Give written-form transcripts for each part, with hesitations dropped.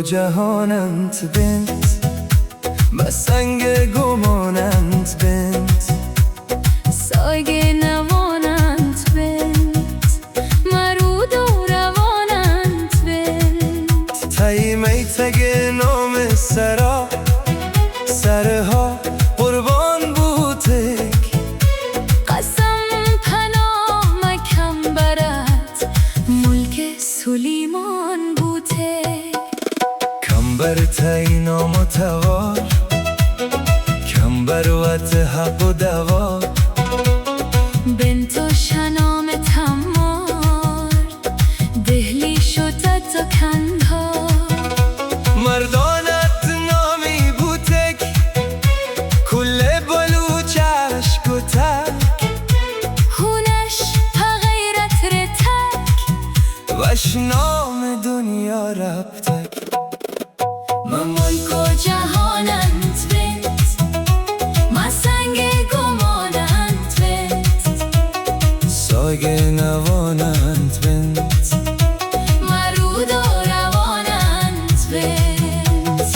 جهانت بنت مسنگ گمانت بنت سایه نوانت بنت مرود و روانت بنت تایی میتگ نام سرا سرها قربان بوتک قسم پناه مکم برد ملک سلیمان بوتک کمبر تایی نام و توار کمبر وط حق و دوار بنت و شنام تمار دهلی شدت و کندار مردانت نامی بوتک کل بلوچش گتک هونش غیرت رتک وش نام دنیا ربتک من ملک و جهانت بنت مسنگ گمانت بنت سایه نوانت بنت مرود و روانت بنت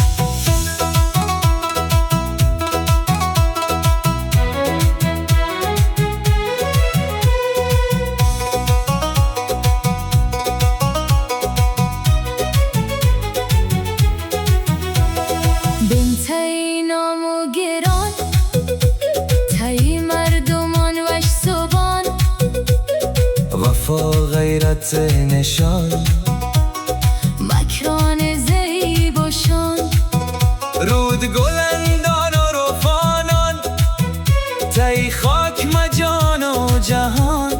بنت نام و گران تایی مردمان وش صبان وفا غیرت نشان مکران زیب و شان رود گلندان و رفانان تایی خاک مجان و جهان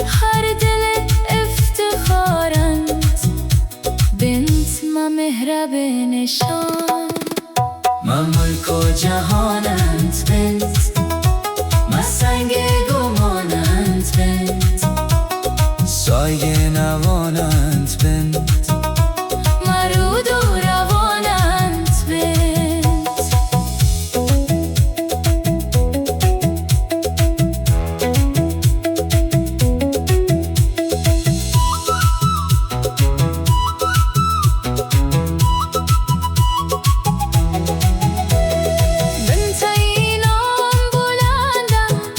هر دل افتخارند بنت ما مهرب نشان من ملک و جهانت بنت مسنگ گمانت بنت سایه نوانت بنت مرود و روانت بنت بنت اینام بلندند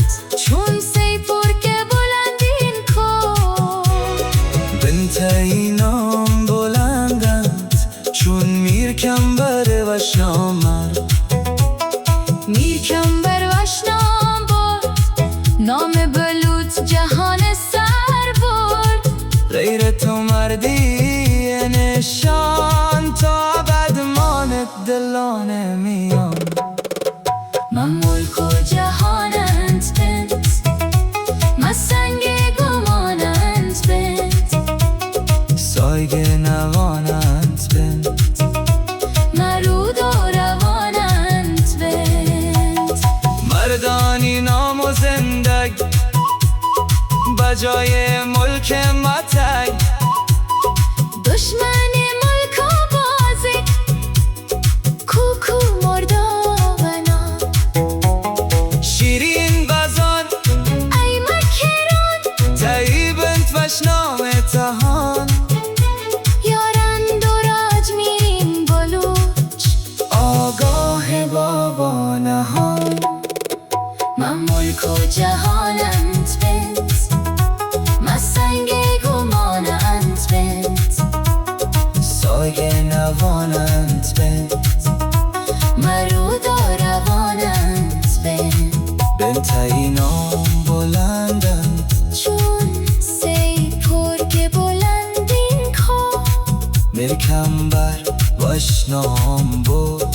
چون سیپور که بلندین کن بنت اینام بلندند چون میر کمبر وش نامر میر کمبر وش نام برد نام بلوط جهان سر برد غیر تو مردی نشان تا بدمانت دلانه میان من ملک و جهانت بنت مسنگ گمانت بنت سایه نوانت بنت مرود و روانت بنت مردانی نام و زندگ بجای ملک متگ دشمن ملک و بازی کوکو مردابنا شیرین بزان ای مکران تایی بنت وش نام تهان یارند و راج میریم بلوچ آگاه بابا نهان من ملک و جهانت بنت مسنگ گمانت بنت سایه نوانت بنت مرود و روانت بنت بنت اینام بلندند چون سیپور که بلندین کن میر کمبر وش نام بود